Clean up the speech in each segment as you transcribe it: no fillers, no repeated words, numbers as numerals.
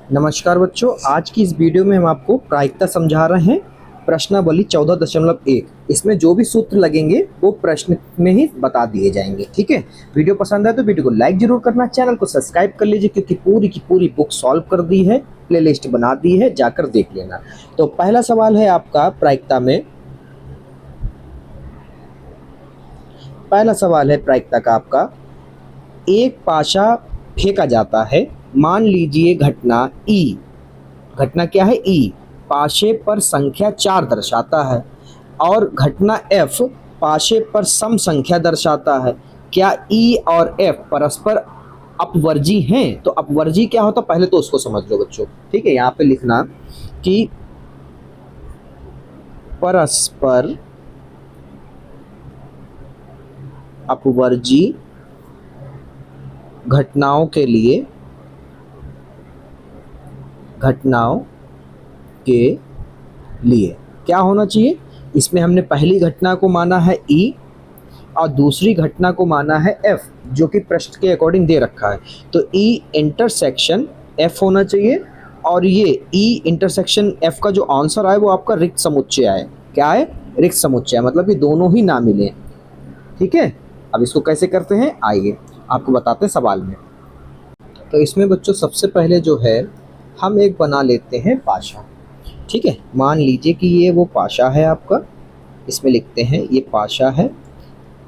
नमस्कार बच्चों, आज की इस वीडियो में हम आपको प्रायिकता समझा रहे हैं। प्रश्नावली 14.1। इसमें जो भी सूत्र लगेंगे वो प्रश्न में ही बता दिए जाएंगे। ठीक है, वीडियो पसंद आए तो वीडियो को लाइक जरूर करना, चैनल को सब्सक्राइब कर लीजिए क्योंकि पूरी की पूरी बुक सॉल्व कर दी है, प्लेलिस्ट बना दी है, जाकर देख लेना। तो पहला सवाल है आपका प्रायिकता में, पहला सवाल है प्रायिकता का आपका, एक पाशा फेंका जाता है। मान लीजिए घटना ई, घटना क्या है ई, पाशे पर संख्या 4 दर्शाता है और घटना एफ पाशे पर सम संख्या दर्शाता है। क्या ई और एफ परस्पर अपवर्जी हैं? तो अपवर्जी क्या होता है पहले तो उसको समझ लो बच्चों। ठीक है, यहाँ पे लिखना कि परस्पर अपवर्जी घटनाओं के लिए, घटनाओं के लिए क्या होना चाहिए? इसमें हमने पहली घटना को माना है ई और दूसरी घटना को माना है एफ, जो कि प्रश्न के अकॉर्डिंग दे रखा है। तो ई इंटरसेक्शन एफ होना चाहिए और ये ई इंटरसेक्शन एफ का जो आंसर आए वो आपका रिक्त समुच्चय आए। क्या है? रिक्त समुच्चय, मतलब कि दोनों ही ना मिले। ठीक है, अब इसको कैसे करते हैं आइए आपको बताते हैं सवाल में। तो इसमें बच्चों सबसे पहले जो है हम एक बना लेते हैं पाशा। ठीक है, मान लीजिए कि ये वो पाशा है आपका, इसमें लिखते हैं ये पाशा है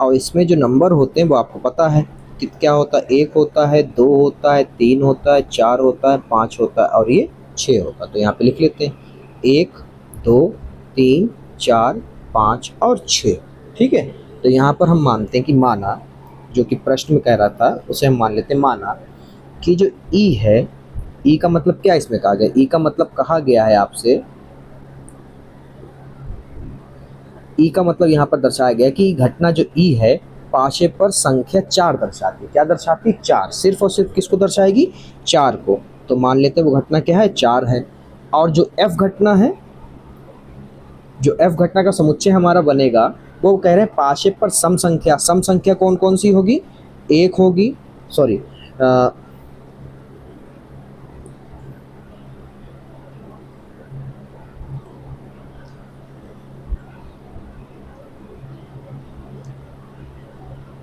और इसमें जो नंबर होते हैं वो आपको पता है कि क्या होता है, 1 होता है, 2 होता है, 3 होता है, 4 होता है, 5 होता है और ये 6 होता है। तो यहाँ पे लिख लेते हैं 1 2 3 4 5 और 6। ठीक है, तो यहाँ पर हम मानते हैं कि माना, जो कि प्रश्न में कह रहा था उसे हम मान लेते हैं, माना कि जो ई है, ई का मतलब क्या इसमें कहा गया, ई का मतलब कहा गया है आपसे, ई का मतलब यहाँ पर दर्शाया गया कि घटना जो ई है पाशे पर संख्या 4 दर्शाती है। क्या दर्शाती है? 4। सिर्फ और सिर्फ किसको दर्शाएगी? 4 को। तो मान लेते हैं वो घटना क्या है? 4 है। और जो एफ घटना है, जो एफ घटना का समुच्चय हमारा बनेगा वो कह रहे हैं पाशे पर सम संख्या। सम संख्या कौन कौन सी होगी? 1 होगी, सॉरी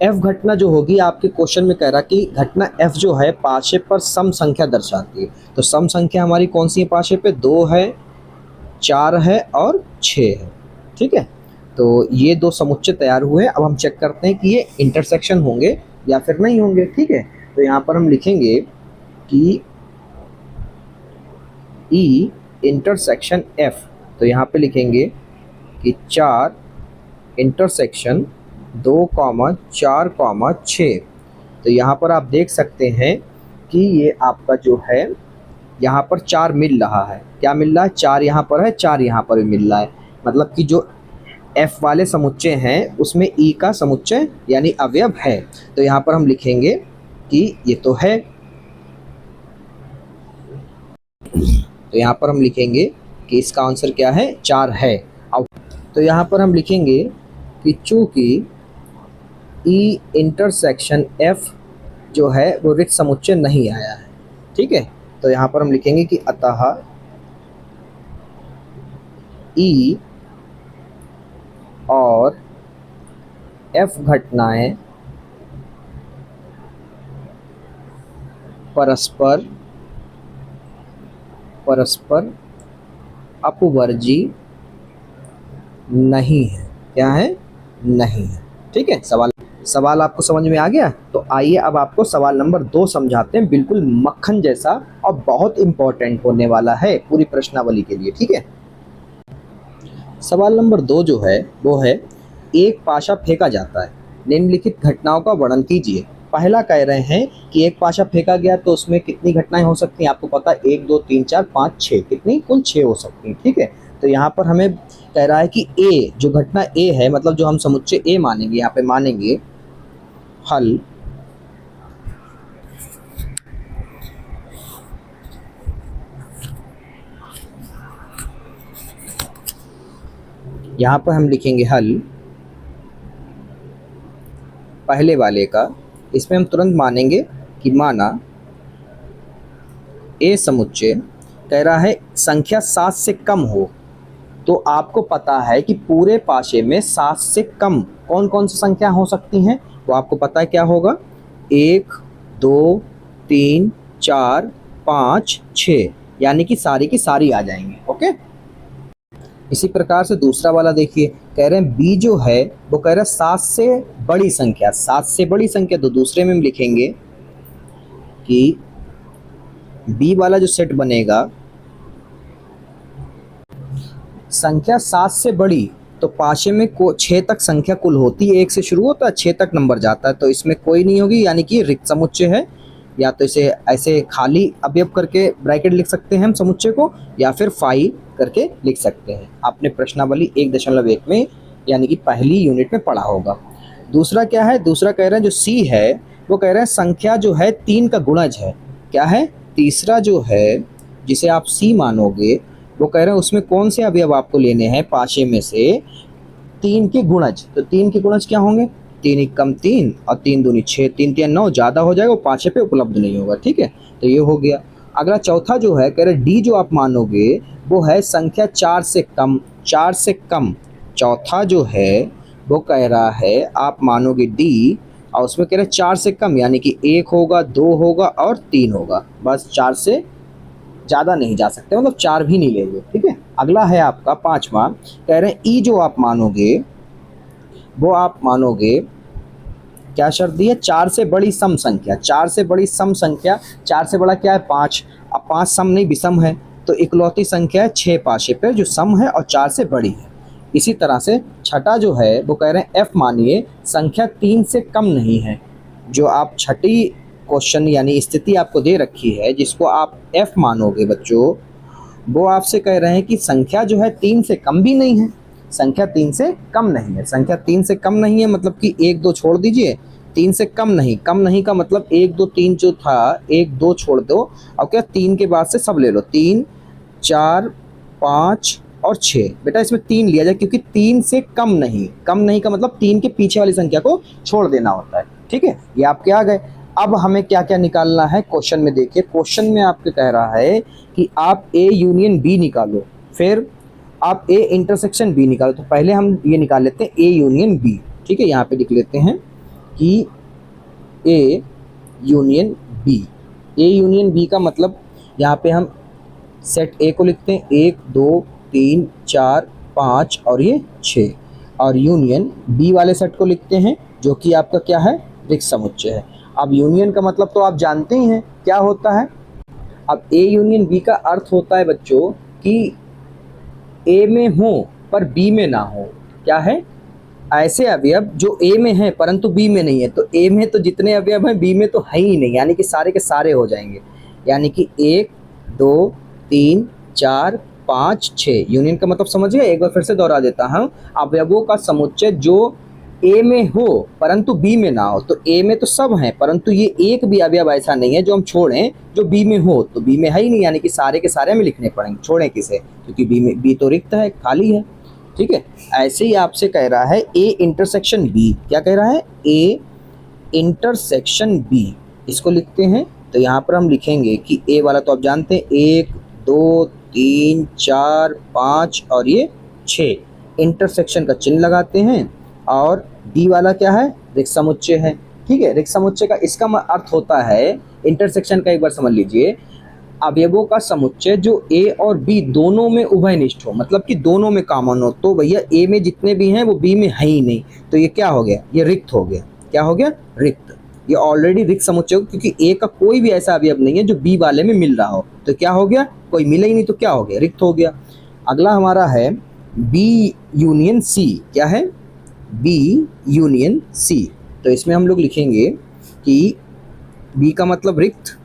एफ घटना जो होगी, आपके क्वेश्चन में कह रहा कि घटना एफ जो है पाशे पर सम संख्या दर्शाती है। तो सम संख्या हमारी कौन सी है पाशे पे? 2 है, 4 है और 6 है। ठीक है, तो ये दो समुच्चय तैयार हुए। अब हम चेक करते हैं कि ये इंटरसेक्शन होंगे या फिर नहीं होंगे। ठीक है, तो यहाँ पर हम लिखेंगे कि ई इंटरसेक्शन एफ। तो यहाँ पे लिखेंगे कि 4 इंटरसेक्शन 2,4,6। तो यहाँ पर आप देख सकते हैं कि ये आपका जो है यहाँ पर 4 मिल रहा है। क्या मिल रहा है? 4 यहाँ पर है, 4 यहाँ पर भी मिल रहा है। मतलब कि जो एफ वाले समुच्चय हैं उसमें ई का समुच्चय यानी अवयव है। तो यहाँ पर हम लिखेंगे कि ये तो है। तो यहाँ पर हम लिखेंगे कि इसका आंसर क्या है? 4 है। अब तो यहाँ पर हम लिखेंगे कि चूंकि ई इंटरसेक्शन एफ जो है वो रिक्त समुच्चय नहीं आया है। ठीक है, तो यहाँ पर हम लिखेंगे कि अतः ई और एफ घटनाएं परस्पर परस्पर अपवर्जी नहीं है। क्या है? नहीं है। ठीक है, सवाल आपको समझ में आ गया? तो आइए अब आपको सवाल नंबर 2 समझाते हैं, बिल्कुल मक्खन जैसा और बहुत इंपॉर्टेंट होने वाला है पूरी प्रश्नावली के लिए। ठीक है, सवाल नंबर 2 जो है वो है, एक पाशा फेंका जाता है, निम्नलिखित घटनाओं का वर्णन कीजिए। पहला कह रहे हैं कि एक पाशा फेंका गया तो उसमें कितनी घटनाएं हो सकती हैं? आपको पता है 1 2 3 4 5 6, कितनी? कुल 6 हो सकती हैं। ठीक है, तो यहाँ पर हमें कह रहा है कि ए, जो घटना ए है, मतलब जो हम समुच्चय ए मानेंगे, यहाँ पे मानेंगे हल यहाँ पर हम लिखेंगे हल पहले वाले का। इसमें हम तुरंत मानेंगे कि माना ए समुच्चय कह रहा है संख्या 7 से कम हो, तो आपको पता है कि पूरे पाशे में 7 से कम कौन कौन सी संख्या हो सकती हैं, वो आपको पता है क्या होगा, 1 2 3 4 5 6, यानी कि सारी की सारी आ जाएंगी। ओके, इसी प्रकार से दूसरा वाला देखिए, कह रहे हैं बी जो है वो कह रहा है 7 से बड़ी संख्या, 7 से बड़ी संख्या, तो दूसरे में हम लिखेंगे कि बी वाला जो सेट बनेगा, संख्या 7 से बड़ी, तो पाशे में 6 तक संख्या कुल होती है, 1 से शुरू होता है 6 तक नंबर जाता है, तो इसमें कोई नहीं होगी, यानी कि रिक्त समुच्चय है। या तो इसे ऐसे खाली अवयव करके ब्रैकेट लिख सकते हैं हम समुच्चय को, या फिर फाई करके लिख सकते हैं। आपने प्रश्नावली 1.1 में यानी कि पहली यूनिट में पढ़ा होगा। दूसरा क्या है, दूसरा कह रहे हैं जो सी है वो कह रहे हैं संख्या जो है 3 का गुणज है। क्या है, तीसरा जो है जिसे आप सी मानोगे वो कह रहे हैं उसमें कौन से अवयव आपको लेने हैं पाशे में से 3 के गुणज। तो 3 के गुणज क्या होंगे, 3 एकम 3 और 3 दूनी 6, 3 3 9, ज़्यादा हो जाएगा, वो पाशे पे उपलब्ध नहीं होगा। ठीक है, तो ये हो गया। अगला चौथा जो है कह रहे डी जो आप मानोगे वो है संख्या 4 से कम, 4 से कम। चौथा जो है वो कह रहा है आप मानोगे डी, और उसमें कह रहे 4 से कम, यानी कि 1 होगा, 2 होगा और 3 होगा, बस 4 से ज़्यादा नहीं जा सकते, मतलब 4 भी नहीं लेंगे। ठीक है, अगला है आपका पांचवा, कह रहे हैं ई जो आप मानोगे वो आप मानोगे, क्या शर्त दी है, 4 से बड़ी सम संख्या, 4 से बड़ी सम संख्या, 4 से बड़ा क्या है 5, अब 5 सम नहीं विषम है, तो इकलौती संख्या है 6 पाशे पे जो सम है और 4 से बड़ी है। इसी तरह से छठा जो है वो कह रहे हैं एफ मानिए संख्या 3 से कम नहीं है। जो आप छठी क्वेश्चन यानी स्थिति आपको दे रखी है जिसको आप एफ मानोगे बच्चों, वो आपसे कह रहे हैं कि संख्या जो है 3 से कम भी नहीं है, संख्या 3 से कम नहीं है। संख्या 3 से कम नहीं है मतलब कि 1 2 छोड़ दीजिए, 3 से कम नहीं, कम नहीं का मतलब 1 2 3 जो था 1 2 छोड़ दो, अब क्या 3 के बाद से सब ले लो, 3 4 5 और 6, बेटा इसमें 3 लिया जाए क्योंकि 3 से कम नहीं, कम नहीं का मतलब 3 के पीछे वाली संख्या को छोड़ देना होता है। ठीक है, ये आपके आ गए। अब हमें क्या क्या निकालना है क्वेश्चन में, देखिए क्वेश्चन में आपके कह रहा है कि आप ए यूनियन बी निकालो, फिर आप ए इंटरसेक्शन बी निकालो। तो पहले हम ये निकाल लेते हैं ए यूनियन बी। ठीक है, यहाँ पे लिख लेते हैं कि A union B. A union B का मतलब यहाँ पे हम सेट ए को लिखते हैं 1 2 3 4 5 और ये 6, और यूनियन बी वाले सेट को लिखते हैं जो कि आपका क्या है, रिक्त समुच्चय है। अब यूनियन का मतलब तो आप जानते ही हैं क्या होता है। अब ए यूनियन बी का अर्थ होता है बच्चों कि ए में हो पर बी में ना हो। क्या है, ऐसे अवयव जो ए में हैं परंतु बी में नहीं है। तो ए में तो जितने अवयव हैं बी में तो है ही नहीं, यानी कि सारे के सारे हो जाएंगे, यानी कि 1 2 3 4 5 6। यूनियन का मतलब समझिए, एक बार फिर से दोहरा देता हूँ, अवयवों का समुच्चय जो ए में हो परंतु बी में ना हो। तो ए में तो सब हैं परंतु ये एक भी अवयव ऐसा नहीं है जो हम छोड़ें जो बी में हो, तो बी में है ही नहीं, यानी कि सारे के सारे हमें लिखने पड़ेंगे, छोड़ें किसे, क्योंकि बी में, बी तो रिक्त है, खाली है। ठीक है, ऐसे ही आपसे कह रहा है ए इंटरसेक्शन बी। क्या कह रहा है, ए इंटरसेक्शन बी, इसको लिखते हैं। तो यहाँ पर हम लिखेंगे कि ए वाला तो आप जानते हैं 1 2 3 4 5 और ये 6, इंटरसेक्शन का चिन्ह लगाते हैं, और बी वाला क्या है, रिक्त समुच्चय है। ठीक है, रिक्त समुच्चय का इसका अर्थ होता है, इंटरसेक्शन का एक बार समझ लीजिए, अवयवों का समुच्चय जो ए और बी दोनों में उभयनिष्ठ हो, मतलब कि दोनों में कॉमन हो। तो भैया ए में जितने भी हैं वो बी में है ही नहीं, तो ये क्या हो गया, ये रिक्त हो गया। क्या हो गया, रिक्त। ये ऑलरेडी रिक्त समुच्चय हो, क्योंकि ए का कोई भी ऐसा अवयव नहीं है जो बी वाले में मिल रहा हो। तो क्या हो गया, कोई मिला ही नहीं, तो क्या हो गया, रिक्त हो गया। अगला हमारा है बी यूनियन सी। क्या है, बी यूनियन सी। तो इसमें हम लोग लिखेंगे कि बी का मतलब रिक्त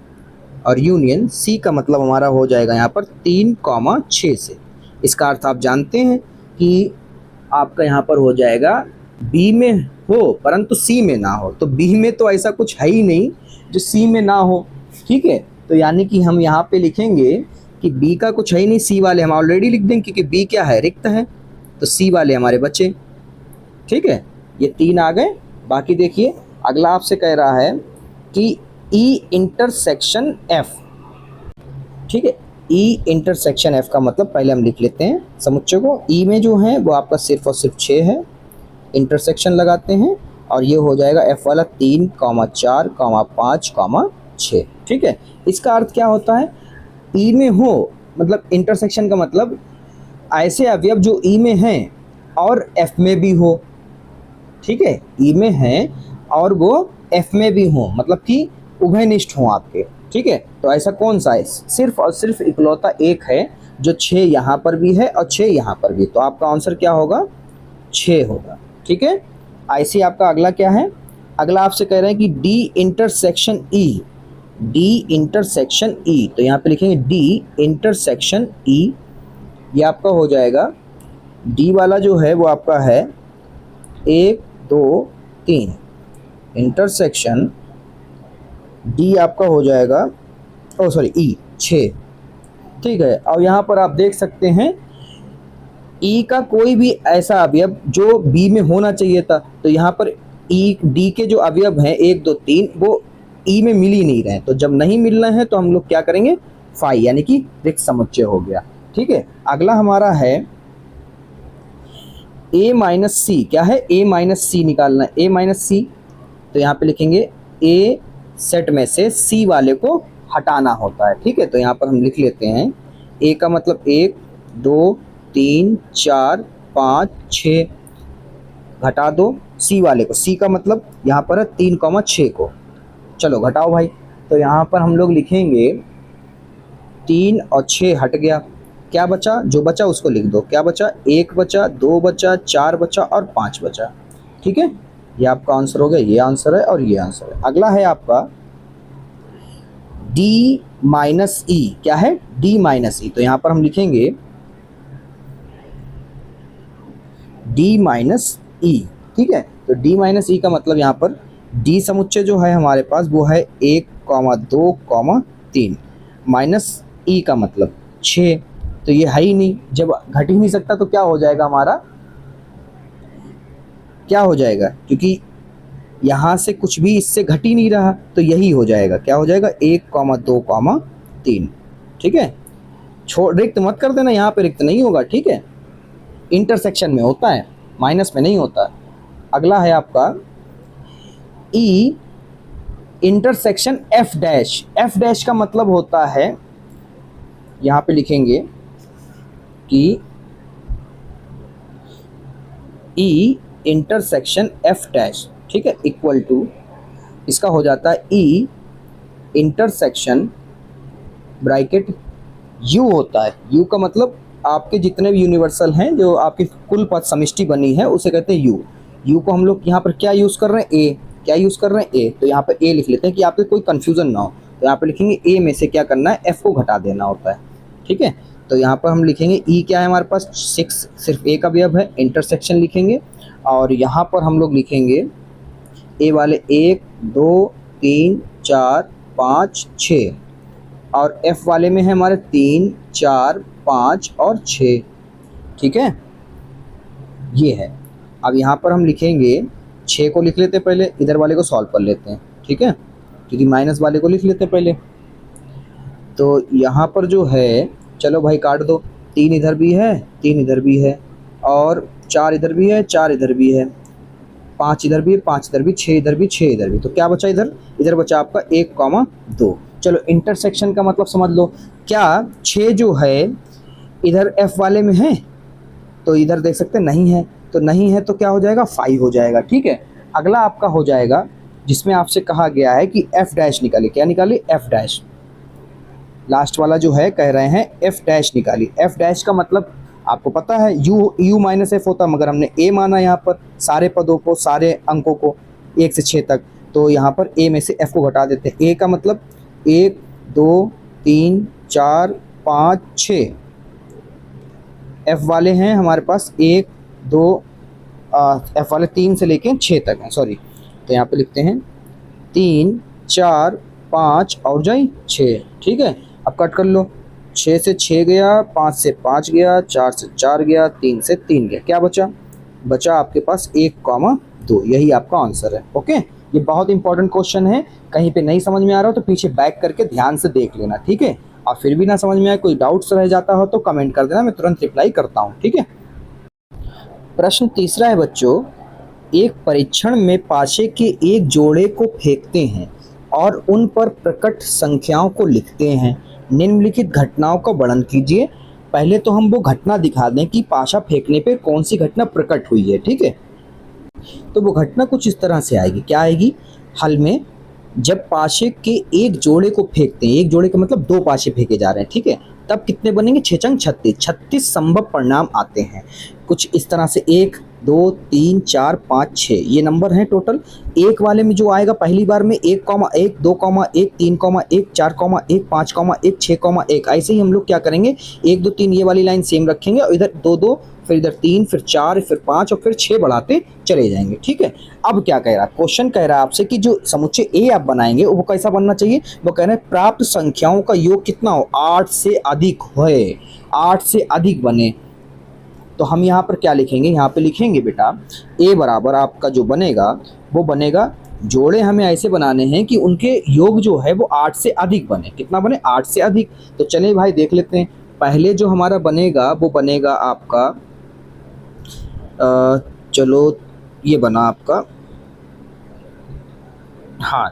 और यूनियन सी का मतलब हमारा हो जाएगा यहाँ पर 3,6 से। इसका अर्थ आप जानते हैं कि आपका यहाँ पर हो जाएगा बी में हो परंतु सी में ना हो। तो बी में तो ऐसा कुछ है ही नहीं जो सी में ना हो। ठीक है, तो यानी कि हम यहाँ पे लिखेंगे कि बी का कुछ है ही नहीं, सी वाले हम ऑलरेडी लिख देंगे क्योंकि बी क्या है, रिक्त है, तो सी वाले हमारे बचे। ठीक है, ये 3 आ गए। बाकी देखिए अगला आपसे कह रहा है कि ई इंटरसेक्शन एफ। ठीक है। ई इंटरसेक्शन एफ का मतलब पहले हम लिख लेते हैं समुच्चय को। ई में जो है वो आपका सिर्फ और सिर्फ 6 है, इंटरसेक्शन लगाते हैं और ये हो जाएगा एफ वाला 3, 4, 5, 6। ठीक है। इसका अर्थ क्या होता है, ई में हो मतलब इंटरसेक्शन का मतलब ऐसे अवयव जो ई में हैं और एफ में भी हो। ठीक है, ई में हैं और वो एफ में भी हो, मतलब कि उभयनिष्ठ हो आपके। ठीक है, तो ऐसा कौन सा है, सिर्फ और सिर्फ इकलौता एक है जो 6 यहाँ पर भी है और 6 यहाँ पर भी, तो आपका आंसर क्या होगा, 6 होगा। ठीक है। ऐसे आपका अगला क्या है, अगला आपसे कह रहे हैं कि D intersection E, D intersection E, तो यहाँ पे लिखेंगे डी इंटरसेक्शन ई। ये आपका हो जाएगा, डी वाला जो है वो आपका है 1, 2, 3, इंटरसेक्शन डी आपका हो जाएगा, ओ सॉरी ई 6। ठीक है, और यहाँ पर आप देख सकते हैं ई का कोई भी ऐसा अवयव जो बी में होना चाहिए था, तो यहाँ पर ई डी के जो अवयव हैं 1, 2, 3 वो ई में मिल ही नहीं रहे, तो जब नहीं मिल रहे हैं तो हम लोग क्या करेंगे, फाई यानी कि रिक्त समुच्चय हो गया। ठीक है, अगला हमारा है ए माइनस सी। क्या है, ए माइनस सी निकालना है, ए माइनस सी, तो यहाँ पे लिखेंगे ए सेट में से सी वाले को हटाना होता है। ठीक है, तो यहाँ पर हम लिख लेते हैं ए का मतलब 1, 2, 3, 4, 5, 6, घटा दो सी वाले को, सी का मतलब यहाँ पर है 3, 6 को, चलो घटाओ भाई। तो यहाँ पर हम लोग लिखेंगे 3 और 6 हट गया, क्या बचा, जो बचा उसको लिख दो, क्या बचा, 1 बचा, 2 बचा, 4 बचा और 5 बचा। ठीक है, ये आपका आंसर हो गया, ये आंसर है और ये आंसर है। अगला है आपका डी माइनस ई। क्या है, डी माइनस ई, तो यहाँ पर हम लिखेंगे डी माइनस ई। ठीक है, तो डी माइनस ई का मतलब यहाँ पर डी समुच्चय जो है हमारे पास वो है 1, 2, 3, माइनस ई का मतलब 6, तो ये है ही नहीं, जब घट ही नहीं सकता तो क्या हो जाएगा हमारा, क्या हो जाएगा, क्योंकि यहाँ से कुछ भी इससे घट ही नहीं रहा, तो यही हो जाएगा, क्या हो जाएगा 1, 2, 3। ठीक है, छोड़ रिक्त मत कर देना, यहाँ पे रिक्त नहीं होगा। ठीक है, इंटरसेक्शन में होता है, माइनस में नहीं होता। अगला है आपका E intersection F dash. F dash का मतलब होता है, यहाँ पे लिखेंगे कि ई इंटरसेक्शन एफ डैश, ठीक है, इक्वल टू, इसका हो जाता है ई इंटरसेक्शन ब्रैकेट यू होता है। यू का मतलब आपके जितने भी यूनिवर्सल हैं, जो आपकी कुल पद समिष्टि बनी है उसे कहते हैं यू। यू को हम लोग यहाँ पर क्या यूज़ कर रहे हैं, ए, क्या यूज़ कर रहे हैं, ए, तो यहाँ पर ए लिख लेते हैं कि आपके कोई कन्फ्यूज़न ना हो, तो यहाँ पर लिखेंगे ए में से क्या करना है, एफ को घटा देना होता है। ठीक है, तो यहाँ पर हम लिखेंगे ई क्या है हमारे पास 6, सिर्फ ए का अवयव है, इंटरसेक्शन लिखेंगे और यहाँ पर हम लोग लिखेंगे ए वाले 1, 2, 3, 4, 5, 6 और एफ वाले में है हमारे 3, 4, 5 और 6। ठीक है, ये है। अब यहाँ पर हम लिखेंगे 6 को लिख लेते पहले, इधर वाले को सॉल्व कर लेते हैं। ठीक है, क्योंकि माइनस वाले को लिख लेते पहले, तो यहाँ पर जो है, चलो भाई काट दो, 3 इधर भी है, 3 इधर भी है और 4 इधर भी है, 4 इधर भी है, 5 इधर भी है, 5 इधर भी, 6 इधर भी, 6 इधर भी, तो क्या बचा इधर, इधर बचा आपका 1, 2। चलो इंटरसेक्शन का मतलब समझ लो, क्या 6 जो है इधर एफ वाले में है, तो इधर देख सकते नहीं है, तो नहीं है तो क्या हो जाएगा, 5 हो जाएगा। ठीक है, अगला आपका हो जाएगा जिसमें आपसे कहा गया है कि एफ डैश निकालिए, क्या निकालिए, एफ डैश, लास्ट वाला जो है कह रहे हैं एफ डैश निकालिए। एफ डैश का मतलब आपको पता है यू माइनस एफ होता है, मगर हमने ए माना यहाँ पर सारे पदों को, सारे अंकों को 1 से 6 तक, तो यहाँ पर ए में से एफ को घटा देते हैं। ए का मतलब 1, 2, 3, 4, 5, 6, एफ वाले हैं हमारे पास 1, 2, एफ वाले 3 से लेके 6 तक हैं, सॉरी, तो यहाँ पे लिखते हैं 3, 4, 5 और जाए 6। ठीक है, अब कट कर लो, 6 से 6 गया, 5 से 5 गया, 4 से 4 गया, 3 से 3 गया, क्या बचा, बचा आपके पास 1, 2, यही आपका आंसर है। ओके, ये बहुत इंपॉर्टेंट क्वेश्चन है, कहीं पे नहीं समझ में आ रहा हो तो पीछे बैक करके ध्यान से देख लेना। ठीक है, और फिर भी ना समझ में आए, कोई डाउट्स रह जाता हो तो कमेंट कर देना, मैं तुरंत रिप्लाई करता हूँ, ठीक है। प्रश्न तीसरा है बच्चों, एक परीक्षण में पाशे के एक जोड़े को फेंकते हैं और उन पर प्रकट संख्याओं को लिखते हैं, निम्नलिखित घटनाओं का वर्णन कीजिए। पहले तो हम वो घटना दिखा दें कि पाशा फेंकने पे कौन सी घटना प्रकट हुई है, ठीक है। तो वो घटना कुछ इस तरह से आएगी, क्या आएगी, हल में जब पाशे के एक जोड़े को फेंकते हैं, एक जोड़े का मतलब दो पाशे फेंके जा रहे हैं, ठीक है, तब कितने बनेंगे, 6 छंग 36, 36 संभव परिणाम आते हैं। कुछ इस तरह से 1 2 3 4 5 6 ये नंबर हैं टोटल। एक वाले में जो आएगा पहली बार में 1,1 2,1 3,1 4,1 5,1 6,1, ऐसे ही हम लोग क्या करेंगे, 1 2 3 ये वाली लाइन सेम रखेंगे और इधर 2 2 फिर इधर 3 फिर 4 फिर 5 और फिर 6 बढ़ाते चले जाएंगे, ठीक है। अब क्या कह रहा है, क्वेश्चन कह रहा है आपसे कि जो समुच्चय ए आप बनाएंगे वो कैसा बनना चाहिए, वो कह रहे हैं प्राप्त संख्याओं का योग कितना हो, 8 से अधिक होए, 8 से अधिक बने। तो हम यहाँ पर क्या लिखेंगे, यहाँ पे लिखेंगे बेटा ए बराबर आपका जो बनेगा वो बनेगा, जोड़े हमें ऐसे बनाने हैं कि उनके योग जो है वो 8 से अधिक बने, कितना बने, 8 से अधिक। तो चलिए भाई देख लेते हैं, पहले जो हमारा बनेगा वो बनेगा आपका चलो ये बना आपका, हाँ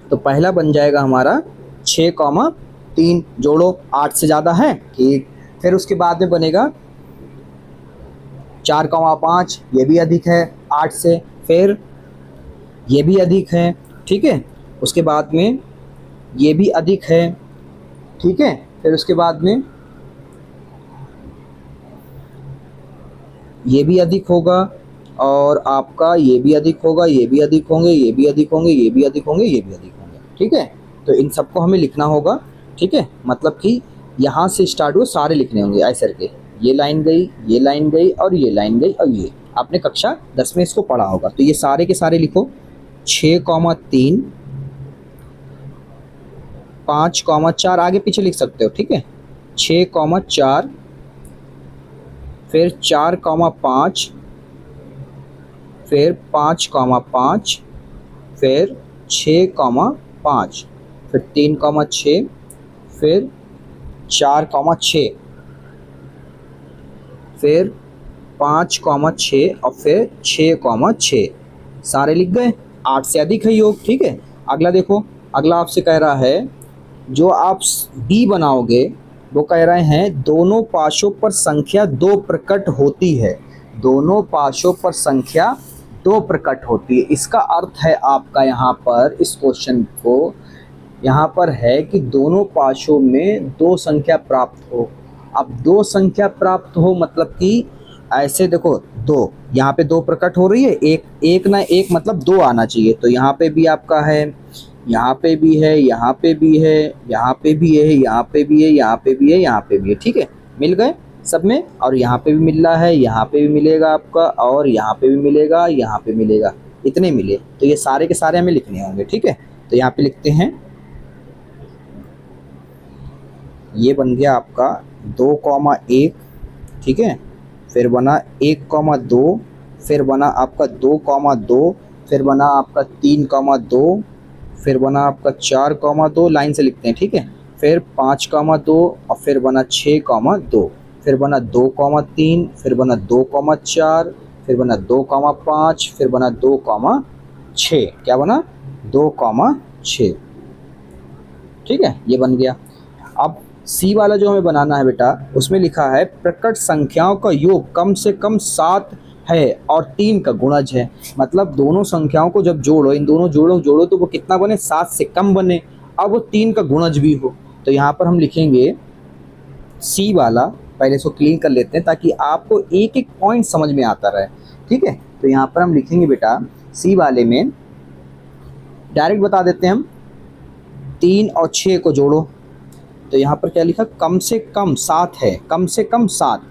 तो पहला बन जाएगा हमारा 6,3, जोड़ो 8 से ज़्यादा है, ठीक। फिर उसके बाद में बनेगा 4,5, ये भी अधिक है 8 से, फिर ये भी अधिक है, ठीक है। उसके बाद में ये भी अधिक है, ठीक है। फिर उसके बाद में ये भी अधिक होगा और आपका ये भी अधिक होगा, ये भी अधिक होंगे, ये भी अधिक होंगे, ये भी अधिक होंगे, ये भी अधिक होंगे, ठीक है। तो इन सबको हमें लिखना होगा, ठीक है, मतलब कि यहाँ से स्टार्ट हुए सारे लिखने होंगे ऐसे करके, ये लाइन गई, ये लाइन गई और ये लाइन गई, और ये आपने कक्षा 10 में इसको पढ़ा होगा। तो ये सारे के सारे लिखो, 6,3 5,4 आगे पीछे लिख सकते हो, ठीक है, 6,4 फिर 4,5 फिर 5,5 फिर 6,5 फिर 3,6 फिर 4,6 फिर 5,6 और फिर 6,6, सारे लिख गए, 8 से अधिक है योग, ठीक है। अगला देखो, अगला आपसे कह रहा है जो आप बी बनाओगे वो कह रहे हैं दोनों पाशों पर संख्या 2 प्रकट होती है, दोनों पाशों पर संख्या 2 प्रकट होती है। इसका अर्थ है आपका यहाँ पर इस क्वेश्चन को यहाँ पर है कि दोनों पाशों में 2 संख्या प्राप्त हो। अब 2 संख्या प्राप्त हो मतलब कि ऐसे देखो, 2 यहाँ पे 2 प्रकट हो रही है, एक ना एक मतलब 2 आना चाहिए। तो यहाँ पे भी आपका है, यहाँ पे भी है, यहाँ पे भी है, यहाँ पे भी है, यहाँ पे भी है, यहाँ पे भी है, यहाँ पे भी है, ठीक है, मिल गए सब में। और यहाँ पे भी मिल रहा है, यहाँ पे भी मिलेगा आपका, और यहाँ पे भी मिलेगा, यहाँ पे मिलेगा, इतने मिले। तो ये सारे के सारे हमें लिखने होंगे, ठीक है। तो यहाँ पे लिखते हैं, ये बन गया आपका 2,1, ठीक है, फिर बना 1,2, फिर बना आपका 2,2, फिर बना आपका 3,2, फिर बना आपका 4,2, लाइन से लिखते हैं, ठीक है, फिर 5,2 और फिर बना 6,2, फिर बना 2,3, फिर बना 2,4, फिर बना 2,5, फिर बना 2,6, क्या बना 2,6, ठीक है, ये बन गया। अब सी वाला जो हमें बनाना है बेटा, उसमें लिखा है प्रकट संख्याओं का योग कम से कम 7 है और 3 का गुणज है। मतलब दोनों संख्याओं को जब जोड़ो, इन दोनों जोड़ो तो वो कितना बने, 7 से कम बने, अब वो 3 का गुणज भी हो। तो यहाँ पर हम लिखेंगे सी वाला, पहले इसको क्लीन कर लेते हैं ताकि आपको एक एक पॉइंट समझ में आता रहे, ठीक है। तो यहाँ पर हम लिखेंगे बेटा सी वाले में डायरेक्ट बता देते हैं हम, 3 और 6 को जोड़ो। तो यहाँ पर क्या लिखा, कम से कम 7 है, कम से कम 7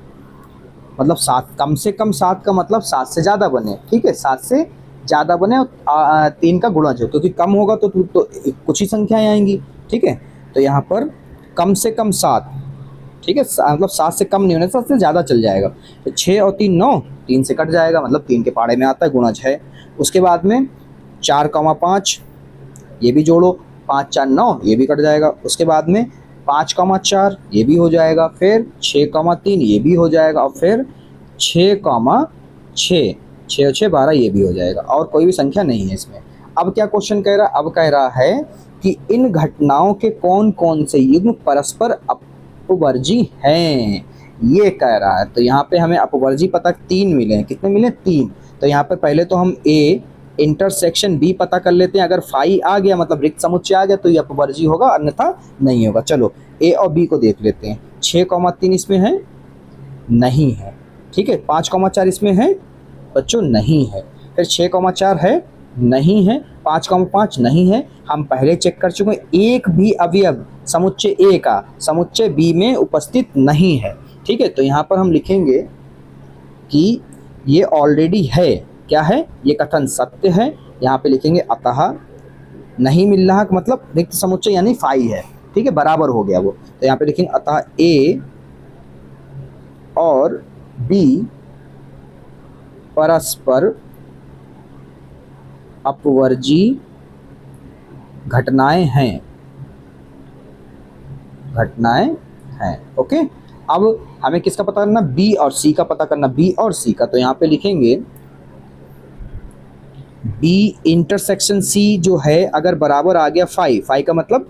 मतलब 7, कम से कम 7 का मतलब 7 से ज़्यादा बने, ठीक है, 7 से ज़्यादा बने और 3 का गुणज हो, क्योंकि कम होगा तो कुछ ही संख्याएं आएंगी, ठीक है। तो यहाँ पर कम से कम 7, ठीक है, मतलब 7 से कम नहीं होने, 7 से ज़्यादा चल जाएगा। तो 6 और 3 9, 3 से कट जाएगा, मतलब 3 के पहाड़े में आता है, गुणज है। उसके बाद में 4,5 ये भी जोड़ो, 5 4 9 ये भी कट जाएगा। उसके बाद में 5,4 ये भी हो जाएगा, फिर 6,3 ये भी हो जाएगा, और फिर 6,6 6 6 12 ये भी हो जाएगा, और कोई भी संख्या नहीं है इसमें। अब क्या क्वेश्चन कह रहा है, अब कह रहा है कि इन घटनाओं के कौन कौन से युग्म परस्पर अपवर्जी हैं, ये कह रहा है। तो यहाँ पे हमें अपवर्जी पता 3 मिले हैं, कितने मिले 3। तो यहाँ पे पहले तो हम ए इंटरसेक्शन बी पता कर लेते हैं, अगर फाई आ गया मतलब रिक्त समुच्चय आ गया तो ये अपवर्जी होगा, अन्यथा नहीं होगा। चलो ए और बी को देख लेते हैं। 6,3 इसमें है, नहीं है, ठीक है। 5,4 इसमें है बच्चों, नहीं है। फिर 6,4 है, नहीं है। 5,5 नहीं है, हम पहले चेक कर चुके हैं। एक भी अवयव समुच्चय ए का समुच्चय बी में उपस्थित नहीं है, ठीक है। तो यहाँ पर हम लिखेंगे कि ये ऑलरेडी है, क्या है, ये कथन सत्य है। यहाँ पे लिखेंगे अतः नहीं मिल रहा मतलब रिक्त समुच्चय यानी फाई है, ठीक है, बराबर हो गया वो। तो यहाँ पे लिखेंगे अतः ए और बी परस्पर अपवर्जी घटनाएं हैं, घटनाएं हैं, ओके। अब हमें किसका पता करना, बी और सी का पता करना, बी और सी का। तो यहाँ पे लिखेंगे बी इंटरसेक्शन सी जो है अगर बराबर आ गया फाई का मतलब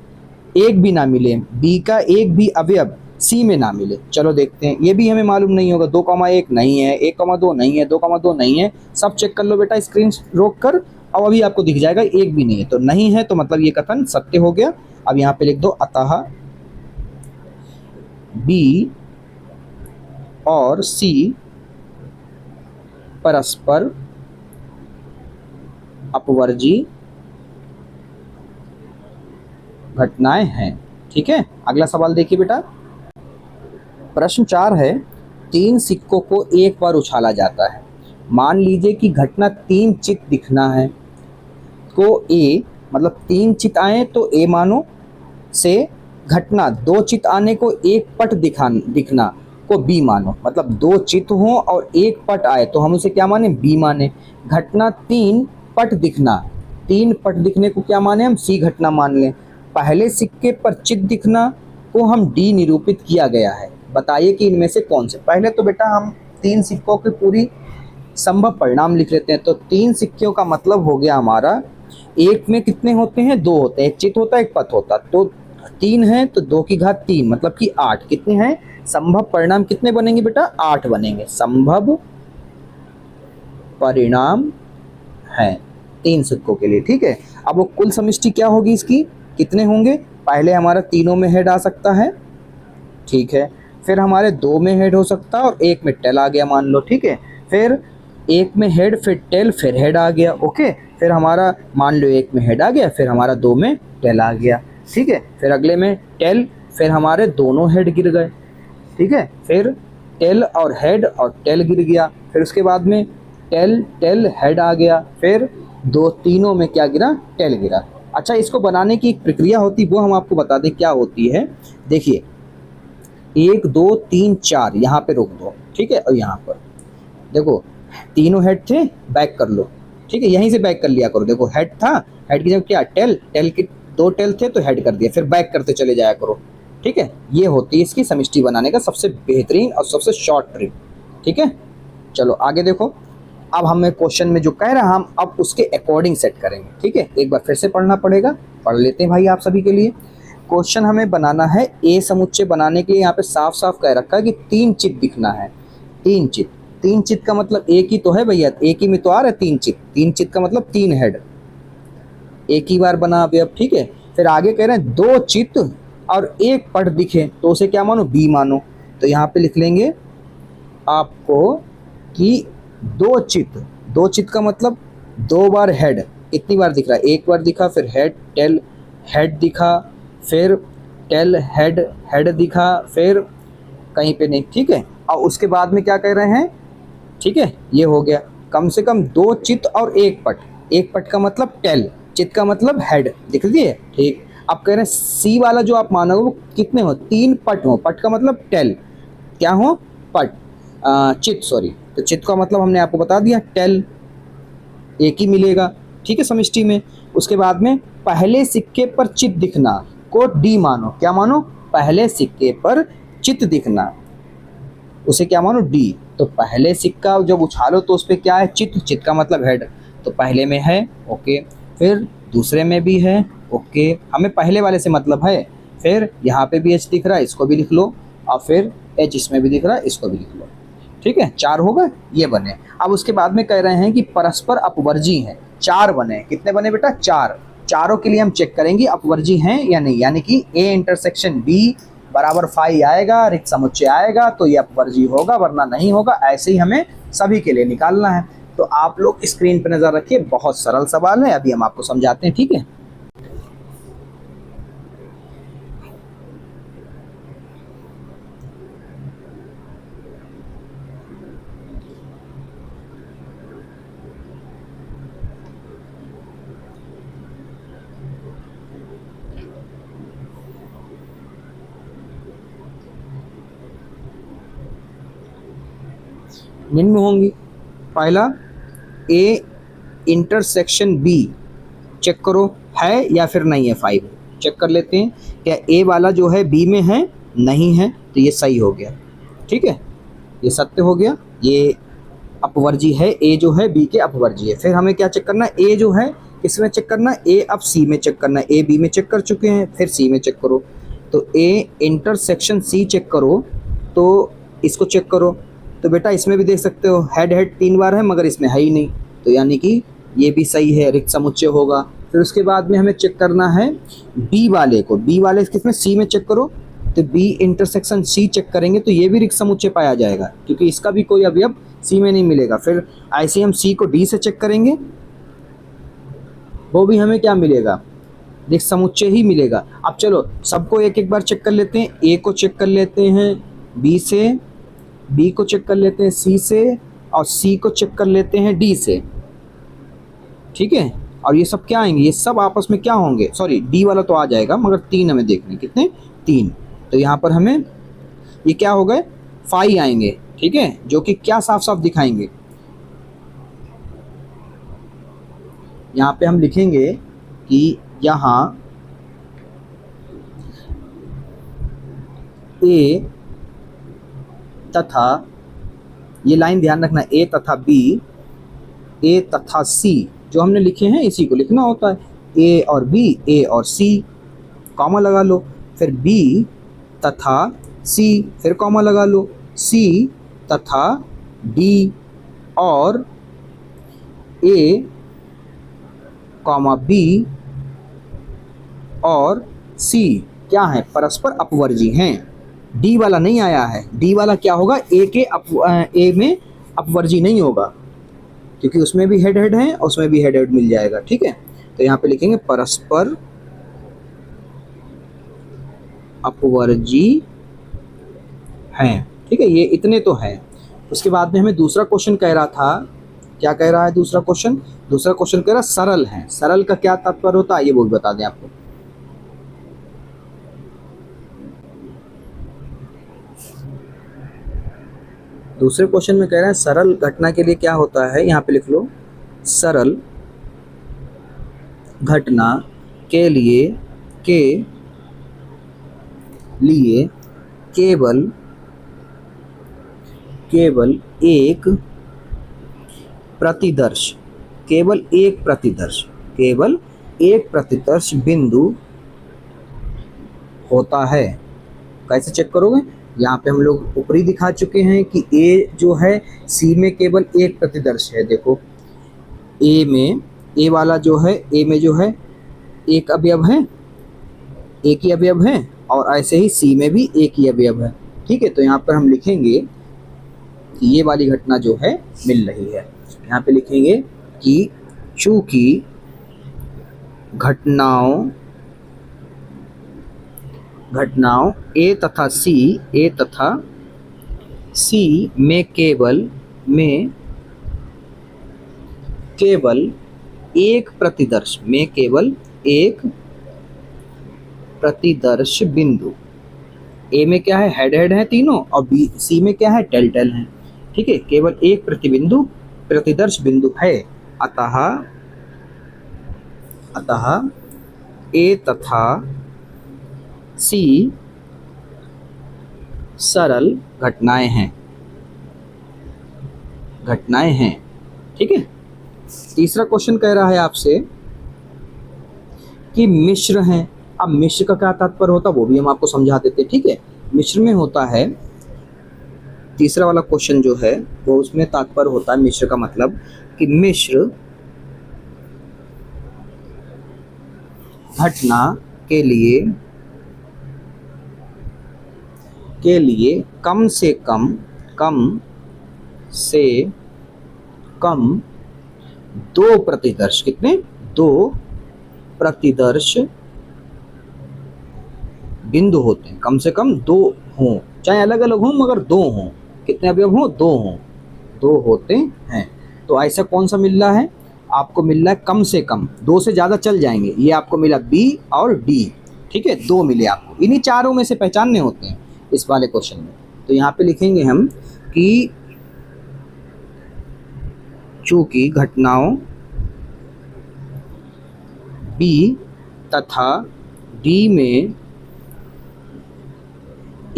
एक भी ना मिले, बी का एक भी अवयव सी में ना मिले। चलो देखते हैं, ये भी हमें मालूम नहीं होगा। 2,1 नहीं है, 1,2 नहीं है, 2,2 नहीं है, सब चेक कर लो बेटा स्क्रीन रोक कर। अब अभी आपको दिख जाएगा एक भी नहीं है, तो नहीं है तो मतलब ये कथन सत्य हो गया। अब यहाँ पे लिख दो अतः बी और सी परस्पर अपवर्जी घटनाएं हैं, ठीक है। अगला सवाल देखिए बेटा, प्रश्न 4 है, 3 सिक्कों को एक बार उछाला जाता है। मान लीजिए कि घटना 3 चित दिखना है, को ए मतलब 3 चित आए तो ए मानो, से घटना 2 चित आने को एक पट दिखना को बी मानो। मतलब 2 चित हों और एक पट आए तो हम उसे क्या माने, बी माने। घटना 3 पट दिखना, 3 पट दिखने को क्या माने, हम सी घटना मान लें। पहले सिक्के पर चित दिखना को हम डी निरूपित किया गया है। बताइए कि इनमें से कौन से। पहले तो बेटा हम 3 सिक्कों की पूरी संभव परिणाम लिख लेते हैं। तो 3 सिक्कों का मतलब हो गया हमारा, एक में कितने होते हैं, 2 होते हैं, एक चित होता है एक पथ होता, तो 3 है तो 2 की घात 3 मतलब कि 8। कितने हैं संभव परिणाम, कितने बनेंगे बेटा, 8 बनेंगे। संभव परिणाम हैं 3 सिक्कों के लिए, ठीक है। अब वो कुल समष्टि क्या होगी इसकी, कितने होंगे, पहले हमारा तीनों में हेड आ सकता है, ठीक है। फिर हमारे 2 में हेड हो सकता है और 1 में टेल आ गया मान लो, ठीक है। फिर 1 में हेड, फिर टेल, फिर हेड आ गया, ओके। फिर हमारा मान लो 1 में हेड आ गया, फिर हमारा 2 में टेल आ गया, ठीक है। फिर अगले में टेल, फिर हमारे दोनों हेड गिर गए, ठीक है। फिर टेल और हेड और टेल गिर गया, फिर उसके बाद में टेल टेल हेड आ गया, फिर 2 तीनों में क्या गिरा, टेल गिरा। अच्छा, इसको बनाने की एक प्रक्रिया होती वो हम आपको बता दें क्या होती है। देखिए 1 2 3 4 यहाँ पे रोक दो, ठीक है। और यहाँ पर देखो तीनों हेड थे, बैक कर लो, ठीक है। यहीं से बैक कर लिया करो। देखो हेड था, हेड की जगह क्या, टेल, टेल के 2 टेल थे तो हेड कर दिया, फिर बैक करते चले जाया करो, ठीक है। ये होती है इसकी समष्टि बनाने का सबसे बेहतरीन और सबसे शॉर्ट ट्रिक, ठीक है। चलो आगे देखो, अब हमें क्वेश्चन में जो कह रहा है हम अब उसके अकॉर्डिंग सेट करेंगे, ठीक है। एक बार फिर से पढ़ना पड़ेगा, पढ़ लेते हैं भाई आप सभी के लिए। क्वेश्चन हमें बनाना है ए समुच्चय बनाने के लिए यहाँ पे साफ साफ कह रखा है कि 3 चित दिखना है। 3 चित, 3 चित का मतलब एक ही तो है भैया, एक ही में तो आ रहा है 3 चित। 3 चित का मतलब 3 हेड, एक ही बार बना अभी अब, ठीक है। फिर आगे कह रहे हैं 2 चित और 1 पट दिखे तो उसे क्या मानो, बी मानो। तो यहाँ पे लिख लेंगे आपको कि 2 चित, 2 चित का मतलब 2 बार हेड, कितनी बार दिख रहा है, 1 बार दिखा, फिर हेड टेल हेड दिखा, फिर टेल हेड हेड दिखा, फिर कहीं पे नहीं, ठीक है। और उसके बाद में क्या कह रहे हैं, ठीक है, ये हो गया कम से कम 2 चित और 1 पट। 1 पट का मतलब टेल, चित का मतलब हेड, दिख दिए, ठीक। अब कह रहे हैं सी वाला जो आप मानोगे वो कितने हो, 3 पट हो, पट का मतलब टेल, क्या हो, पट चित, सॉरी तो चित का मतलब हमने आपको बता दिया, टेल, एक ही मिलेगा, ठीक है, समष्टि में। उसके बाद में पहले सिक्के पर चित दिखना को डी मानो, क्या मानो, पहले सिक्के पर चित दिखना, उसे क्या मानो, डी। तो पहले सिक्का जब उछालो तो उस पर क्या है, चित, चित का मतलब हेड, तो पहले में है, ओके, फिर दूसरे में भी है, ओके, हमें पहले वाले से मतलब है, फिर यहाँ पे भी एच दिख रहा है, इसको भी लिख लो, और फिर एच इसमें भी दिख रहा है, इसको भी लिख लो, ठीक है, 4 हो गए, ये बने। अब उसके बाद में कह रहे हैं कि परस्पर अपवर्जी हैं, 4 बने, कितने बने बेटा, 4, चारों के लिए हम चेक करेंगे अपवर्जी हैं या नहीं, यानी कि ए इंटरसेक्शन बी बराबर फाई आएगा, रिक्त समुच्चय आएगा तो ये अपवर्जी होगा, वरना नहीं होगा। ऐसे ही हमें सभी के लिए निकालना है। तो आप लोग स्क्रीन पर नजर रखिए, बहुत सरल सवाल है, अभी हम आपको समझाते हैं, ठीक है। निम्न होंगी, पहला ए इंटरसेक्शन बी, चेक करो है या फिर नहीं है, 5 चेक कर लेते हैं, क्या ए वाला जो है बी में है, नहीं है, तो ये सही हो गया, ठीक है, ये सत्य हो गया, ये अपवर्जी है, ए जो है बी के अपवर्जी है। फिर हमें क्या चेक करना है, ए जो है किसमें चेक करना है, ए अब सी में चेक करना है, ए बी में चेक कर चुके हैं, फिर सी में चेक करो, तो ए इंटरसेक्शन सी चेक करो, तो इसको चेक करो, तो बेटा इसमें भी देख सकते हो हेड हेड 3 बार है, मगर इसमें है ही नहीं, तो यानी कि ये भी सही है, रिक्त समुच्चय होगा। फिर उसके बाद में हमें चेक करना है बी वाले को, बी वाले किसमें, सी में चेक करो, तो बी इंटरसेक्शन सी चेक करेंगे तो ये भी रिक्त समुच्चय पाया जाएगा, क्योंकि इसका भी कोई अवयव सी में नहीं मिलेगा। फिर ऐसे हम सी को डी से चेक करेंगे, वो भी हमें क्या मिलेगा, रिक्त समुच्चय ही मिलेगा। अब चलो सबको एक एक बार चेक कर लेते हैं, ए को चेक कर लेते हैं बी से, बी को चेक कर लेते हैं सी से, और सी को चेक कर लेते हैं डी से, ठीक है। और ये सब क्या आएंगे, ये सब आपस में क्या होंगे, सॉरी डी वाला तो आ जाएगा, मगर 3 हमें देखने, कितने, 3, तो यहाँ पर हमें ये क्या हो गए, 5 आएंगे, ठीक है, जो कि क्या साफ साफ दिखाएंगे, यहाँ पे हम लिखेंगे कि यहाँ ए तथा, ये लाइन ध्यान रखना, ए तथा बी, ए तथा सी जो हमने लिखे हैं इसी को लिखना होता है, ए और बी, ए और सी, कॉमा लगा लो, फिर बी तथा सी, फिर कॉमा लगा लो, सी तथा डी, और ए कॉमा बी और सी क्या है, परस्पर अपवर्जी हैं। डी वाला नहीं आया है, डी वाला क्या होगा, ए में अपवर्जी नहीं होगा, क्योंकि उसमें भी हेड हेड है, उसमें भी हेड हेड मिल जाएगा, ठीक है। तो यहाँ पे लिखेंगे परस्पर अपवर्जी हैं, ठीक है, ये इतने तो हैं। उसके बाद में हमें दूसरा क्वेश्चन कह रहा था, क्या कह रहा है दूसरा क्वेश्चन, दूसरा क्वेश्चन कह रहा है सरल है, सरल का क्या तात्पर्य होता है ये वो भी बता दें आपको। दूसरे क्वेश्चन में कह रहे हैं सरल घटना के लिए क्या होता है, यहाँ पे लिख लो, सरल घटना के लिए केवल एक प्रतिदर्श, केवल एक प्रतिदर्श बिंदु होता है। कैसे चेक करोगे, यहाँ पे हम लोग ऊपरी दिखा चुके हैं कि ए जो है सी में केवल एक प्रतिदर्श है, देखो ए में, ए वाला जो है, ए में जो है एक अवयव है, एक ही अवयव है, और ऐसे ही सी में भी एक ही अवयव है, ठीक है। तो यहाँ पर हम लिखेंगे कि ये वाली घटना जो है मिल रही है, यहाँ पे लिखेंगे कि चूंकि घटनाओं ए तथा सी में केवल एक प्रतिदर्श बिंदु, ए में क्या है, हेड हेड है तीनों, और बी सी में क्या है, टेल टेल है, ठीक है, केवल एक प्रतिबिंदु प्रतिदर्श बिंदु है। अतः ए तथा सी सरल घटनाएं हैं, ठीक है। तीसरा क्वेश्चन कह रहा है आपसे कि मिश्र हैं। अब मिश्र का क्या तात्पर्य होता है वो भी हम आपको समझा देते हैं, ठीक है। मिश्र में होता है, तीसरा वाला क्वेश्चन जो है वो उसमें तात्पर्य होता है मिश्र का मतलब कि मिश्र घटना के लिए कम से कम दो प्रतिदर्श, कितने, दो प्रतिदर्श बिंदु होते हैं, कम से कम दो हों, चाहे अलग अलग हों मगर दो हों। कितने अवयव हों, दो हों, दो होते हैं। तो ऐसा कौन सा मिल रहा है आपको, मिल रहा है कम से कम, दो से ज़्यादा चल जाएंगे। ये आपको मिला बी और डी, ठीक है, दो मिले आपको। इन्हीं चारों में से पहचानने होते हैं इस वाले क्वेश्चन में। तो यहाँ पे लिखेंगे हम कि चूंकि घटनाओं बी तथा डी में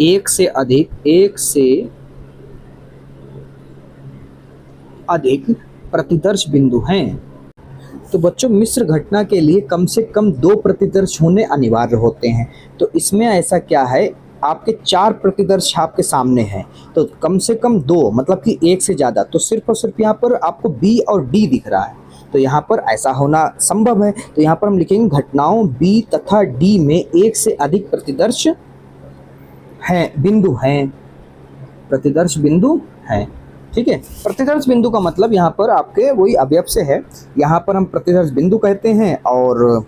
एक से अधिक प्रतिदर्श बिंदु हैं, तो बच्चों मिश्र घटना के लिए कम से कम दो प्रतिदर्श होने अनिवार्य होते हैं। तो इसमें ऐसा क्या है, आपके चार प्रतिदर्श आपके सामने हैं, तो कम से कम दो मतलब कि एक से ज़्यादा, तो सिर्फ और सिर्फ यहाँ पर आपको बी और डी दिख रहा है, तो यहाँ पर ऐसा होना संभव है। तो यहाँ पर हम लिखेंगे घटनाओं बी तथा डी में एक से अधिक प्रतिदर्श बिंदु हैं, प्रतिदर्श बिंदु हैं, ठीक है। प्रतिदर्श बिंदु का मतलब यहाँ पर आपके वही अवयव से है, यहाँ पर हम प्रतिदर्श बिंदु कहते हैं और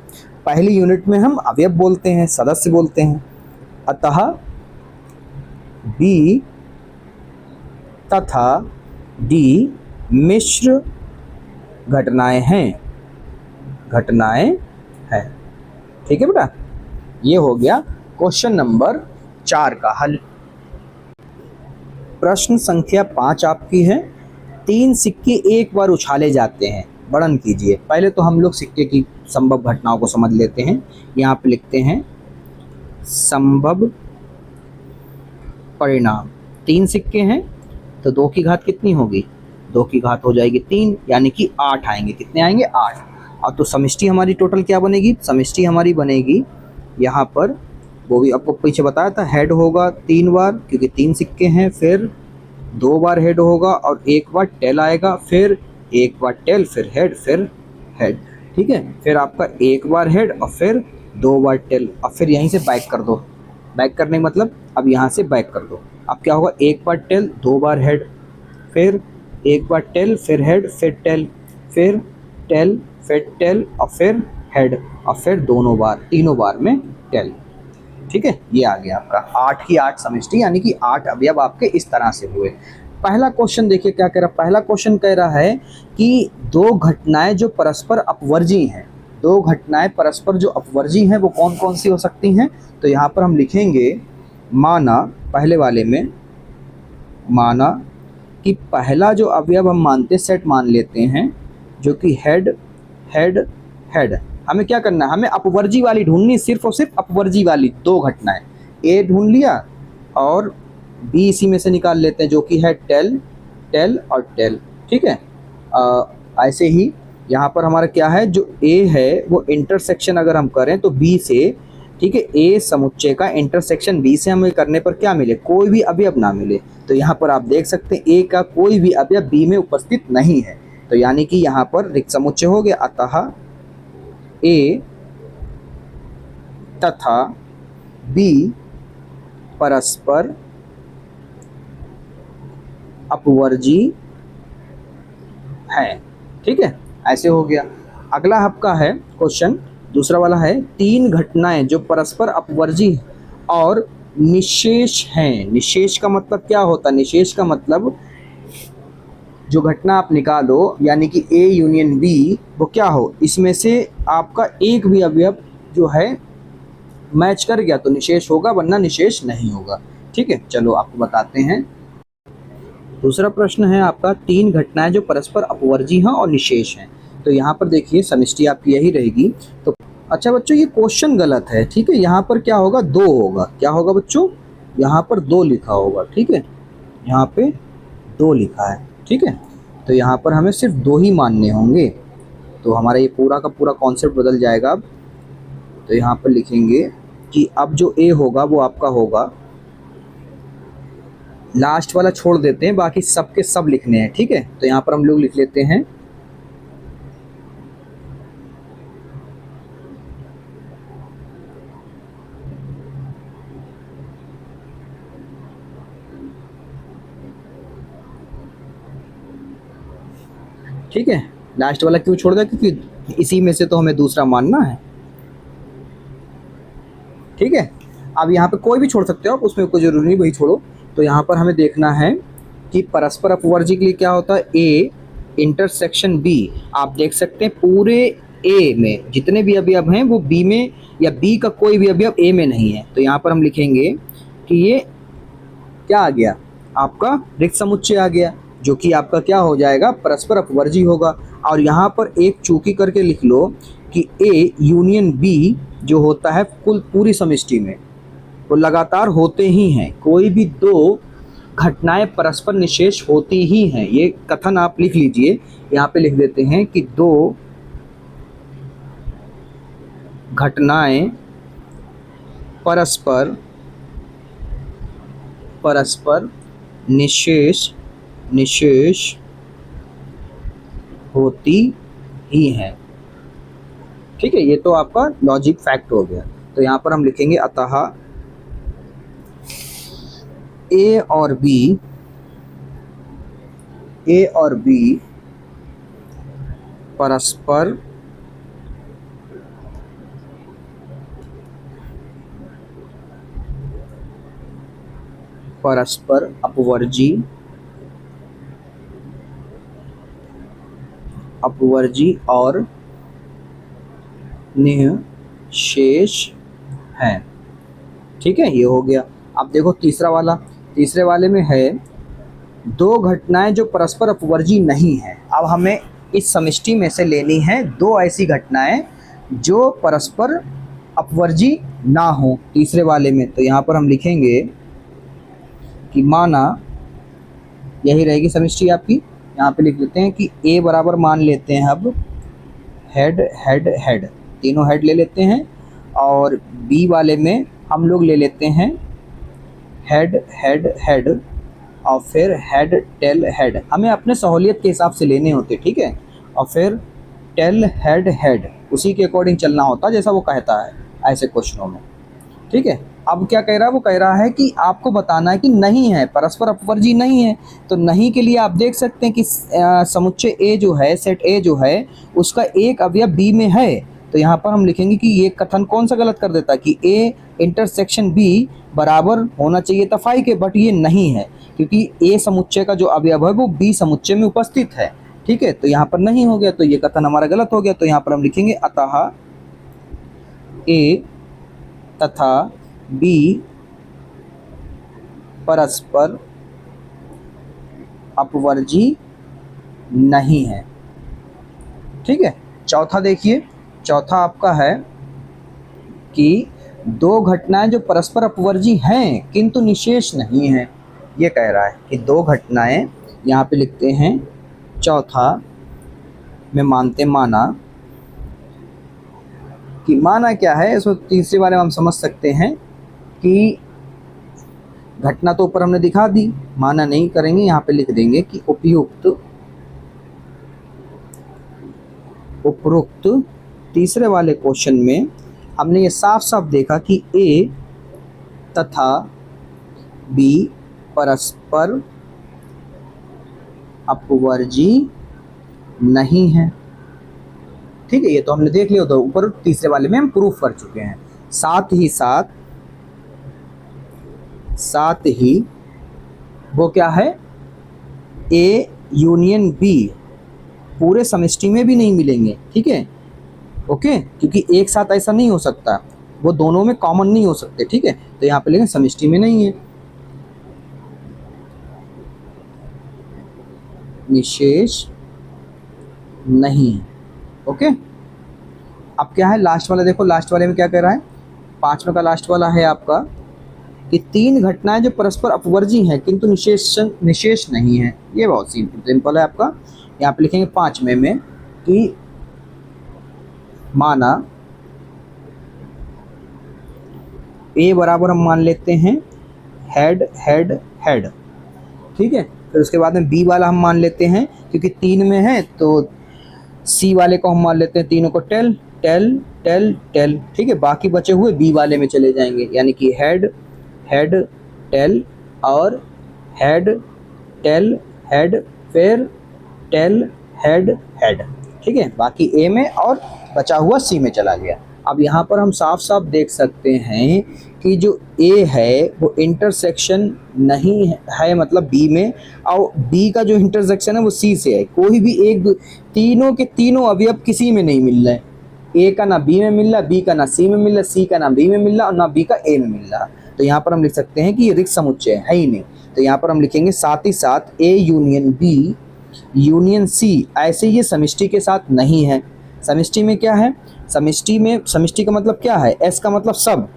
पहली यूनिट में हम अवयव बोलते हैं, सदस्य बोलते हैं। अतः बी तथा डी मिश्र घटनाएं हैं, ठीक है बेटा। ये हो गया क्वेश्चन नंबर 4 का हल। प्रश्न संख्या 5 आपकी है, 3 सिक्के एक बार उछाले जाते हैं, वर्णन कीजिए। पहले तो हम लोग सिक्के की संभव घटनाओं को समझ लेते हैं। यहाँ पे लिखते हैं संभव परिणाम। 3 सिक्के हैं तो 2 की घात कितनी होगी, 2 की घात हो जाएगी 3, यानी कि 8 आएंगे। कितने आएंगे, 8। और तो समष्टि हमारी टोटल क्या बनेगी, समष्टि हमारी बनेगी यहाँ पर, वो भी आपको पीछे बताया था, हेड होगा 3 बार क्योंकि 3 सिक्के हैं, फिर 2 बार हेड होगा और 1 बार टेल आएगा, फिर 1 बार टेल, फिर हेड, ठीक है। फिर आपका 1 बार हेड और फिर 2 बार टेल, और फिर यहीं से बैक कर दो। बैक करने का मतलब अब यहाँ से बैक कर दो। अब क्या होगा, 1 बार टेल, 2 बार हेड, फिर 1 बार टेल, फिर हेड, फिर टेल, फिर टेल, फिर टेल और फिर हेड, और फिर तीनों बार में टेल, ठीक है। ये आ गया आपका 8 की 8 समष्टि, यानी कि 8 अवयव आपके इस तरह से हुए। पहला क्वेश्चन देखिए क्या कह रहा है। पहला क्वेश्चन कह रहा है कि दो घटनाएं जो परस्पर अपवर्जी हैं, दो घटनाएं परस्पर जो अपवर्जी हैं वो कौन कौन सी हो सकती हैं। तो यहाँ पर हम लिखेंगे माना, पहले वाले में माना कि पहला जो अवयव हम मानते सेट मान लेते हैं जो कि हेड हेड हेड। हमें क्या करना है, हमें अपवर्जी वाली ढूंढनी, सिर्फ और सिर्फ अपवर्जी वाली दो घटनाएं। ए ढूंढ लिया और बी इसी में से निकाल लेते हैं जो कि है टेल टेल और टेल, ठीक है। ऐसे ही यहाँ पर हमारा क्या है, जो ए है वो इंटरसेक्शन अगर हम करें तो बी से, ठीक है, ए समुच्चय का इंटरसेक्शन बी से हमें करने पर क्या मिले, कोई भी अवयव ना मिले। तो यहाँ पर आप देख सकते हैं ए का कोई भी अवयव बी में उपस्थित नहीं है, तो यानी कि यहाँ पर रिक्त समुच्चय हो गया। अतः ए तथा बी परस्पर अपवर्जी है, ठीक है। ऐसे हो गया। अगला आपका है क्वेश्चन, दूसरा वाला है, 3 घटनाएं जो परस्पर अपवर्जी और निशेष हैं। निशेष का मतलब क्या होता है, निशेष का मतलब जो घटना आप निकालो यानी कि ए यूनियन बी, वो क्या हो, इसमें से आपका एक भी अवयव जो है मैच कर गया तो निशेष होगा, वरना निशेष नहीं होगा, ठीक है। चलो आपको बताते हैं। दूसरा प्रश्न है आपका, तीन घटनाएं जो परस्पर अपवर्जी हैं और निशेष हैं। तो यहाँ पर देखिए समष्टि आपकी यही रहेगी। तो अच्छा बच्चों, ये क्वेश्चन गलत है, ठीक है। यहाँ पर क्या होगा, दो होगा। क्या होगा बच्चों, यहाँ पर दो लिखा होगा, ठीक है। यहाँ पे दो लिखा है, ठीक है। तो यहाँ पर हमें सिर्फ दो ही मानने होंगे, तो हमारा ये पूरा का पूरा कॉन्सेप्ट बदल जाएगा अब। तो यहाँ पर लिखेंगे कि अब जो ए होगा वो आपका होगा, लास्ट वाला छोड़ देते हैं, बाकी सब के सब लिखने हैं, ठीक है। तो यहाँ पर हम लोग लिख लेते हैं ठीक है। लास्ट वाला क्यों छोड़ दिया, क्योंकि इसी में से तो हमें दूसरा मानना है, ठीक है। अब यहाँ पे कोई भी छोड़ सकते हो आप, उसमें कोई जरूरी नहीं वही छोड़ो। तो यहाँ पर हमें देखना है कि परस्पर अपवर्जी के लिए क्या होता है, ए इंटरसेक्शन बी। आप देख सकते हैं पूरे ए में जितने भी अवयव हैं वो बी में, या बी का कोई भी अवयव ए में नहीं है। तो यहाँ पर हम लिखेंगे कि ये क्या आ गया, आपका रिक्त समुच्चय आ गया, जो कि आपका क्या हो जाएगा, परस्पर अपवर्जी होगा। और यहाँ पर एक चूकी करके लिख लो कि ए यूनियन बी जो होता है कुल पूरी समष्टि में, वो लगातार होते ही हैं। कोई भी दो घटनाएं परस्पर निशेष होती ही हैं। ये कथन आप लिख लीजिए, यहाँ पे लिख देते हैं कि दो घटनाएं परस्पर निशेष होती ही हैं, ठीक है। ये तो आपका लॉजिक फैक्ट हो गया। तो यहाँ पर हम लिखेंगे अतः ए और बी परस्पर अपवर्जी और निःशेष हैं, ठीक है। ये हो गया। अब देखो तीसरा वाला, तीसरे वाले में है दो घटनाएं जो परस्पर अपवर्जी नहीं है। अब हमें इस समष्टि में से लेनी है दो ऐसी घटनाएं जो परस्पर अपवर्जी ना हो तीसरे वाले में। तो यहाँ पर हम लिखेंगे कि माना, यही रहेगी समष्टि आपकी। यहाँ पे लिख लेते हैं कि ए बराबर मान लेते हैं अब हेड हेड हेड, तीनों हेड ले लेते हैं। और बी वाले में हम लोग ले लेते हैं हेड हेड हेड और फिर हेड टेल हेड। हमें अपने सहूलियत के हिसाब से लेने होते, ठीक है। और फिर टेल हेड हेड, उसी के अकॉर्डिंग चलना होता जैसा वो कहता है ऐसे क्वेश्चनों में, ठीक है। अब क्या कह रहा है, वो कह रहा है कि आपको बताना है कि नहीं है, परस्पर अपवर्जी नहीं है। तो नहीं के लिए आप देख सकते हैं कि समुच्चय ए जो है, सेट ए जो है, उसका एक अवयव बी में है। तो यहाँ पर हम लिखेंगे कि ये कथन कौन सा गलत कर देता है कि ए इंटरसेक्शन बी बराबर होना चाहिए था फाई के, बट ये नहीं है क्योंकि ए समुच्चय का जो अवयव है वो बी समुच्चय में उपस्थित है, ठीक है। तो यहाँ पर नहीं हो गया, तो ये कथन हमारा गलत हो गया। तो यहाँ पर हम लिखेंगे अतः ए तथा बी परस्पर अपवर्जी नहीं है, ठीक है। चौथा देखिए, चौथा आपका है कि दो घटनाएं जो परस्पर अपवर्जी हैं किंतु निशेष नहीं है। ये कह रहा है कि दो घटनाएं, यहाँ पे लिखते हैं चौथा में माना कि माना क्या है, इसमें तीसरे बारे में हम समझ सकते हैं कि घटना तो ऊपर हमने दिखा दी, माना नहीं करेंगे, यहाँ पे लिख देंगे कि उपरोक्त तीसरे वाले क्वेश्चन में हमने ये साफ साफ देखा कि ए तथा बी परस्पर अपवर्जी नहीं है, ठीक है। ये तो हमने देख लिया, तो ऊपर तीसरे वाले में हम प्रूफ कर चुके हैं। साथ ही वो क्या है, ए यूनियन बी पूरे समष्टि में भी नहीं मिलेंगे, ठीक है, ओके। क्योंकि एक साथ ऐसा नहीं हो सकता, वो दोनों में कॉमन नहीं हो सकते, ठीक है। तो यहाँ पे लेकिन समष्टि में नहीं है। निशेष नहीं। ओके, अब क्या है लास्ट वाला, देखो लास्ट वाले में क्या कह रहा है, 5वें का लास्ट वाला है आपका कि 3 घटनाएं जो परस्पर अपवर्जी हैं किंतु निशेष नहीं है। ये बहुत सिंपल है आपका। यहाँ पे लिखेंगे 5वें में कि माना ए बराबर हम मान लेते हैं हेड हेड हेड, ठीक है। फिर उसके बाद में बी वाला हम मान लेते हैं, क्योंकि 3 में है तो सी वाले को हम मान लेते हैं तीनों को टेल टेल टेल टेल, ठीक है। बाकी बचे हुए बी वाले में चले जाएंगे, यानी कि हेड हेड टेल और हेड टेल हेड, फिर टेल हेड हेड, ठीक है। बाकी ए में और बचा हुआ सी में चला गया। अब यहाँ पर हम साफ साफ देख सकते हैं कि जो ए है वो इंटरसेक्शन नहीं है, मतलब बी में, और बी का जो इंटरसेक्शन है वो सी से है। कोई भी एक तीनों के तीनों अवयव किसी में नहीं मिल रहे हैं। ए का ना बी में मिल रहा, बी का ना सी में मिल रहा, सी का ना बी में मिल रहा और ना बी का ए में मिल रहा। तो यहाँ पर हम लिख सकते हैं कि ये रिक्त समुच्चय है ही नहीं। तो यहाँ पर हम लिखेंगे साथ ही साथ A union B union C, ऐसे ये समष्टि के साथ नहीं है। समष्टि में क्या है, समष्टि में, समष्टि का मतलब क्या है, एस का मतलब सब,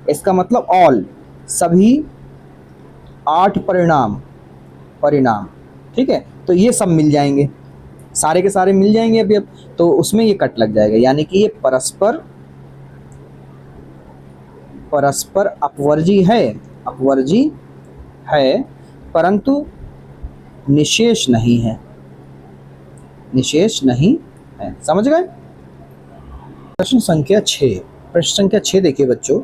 एस का मतलब ऑल, सभी 8 परिणाम, ठीक है। तो ये सब मिल जाएंगे, सारे के सारे मिल जाएंगे अभी। अब तो उसमें ये कट लग जाएगा, यानी कि ये परस्पर अपवर्जी है परंतु निशेष नहीं है, समझ गए। प्रश्न संख्या 6 देखिए बच्चों,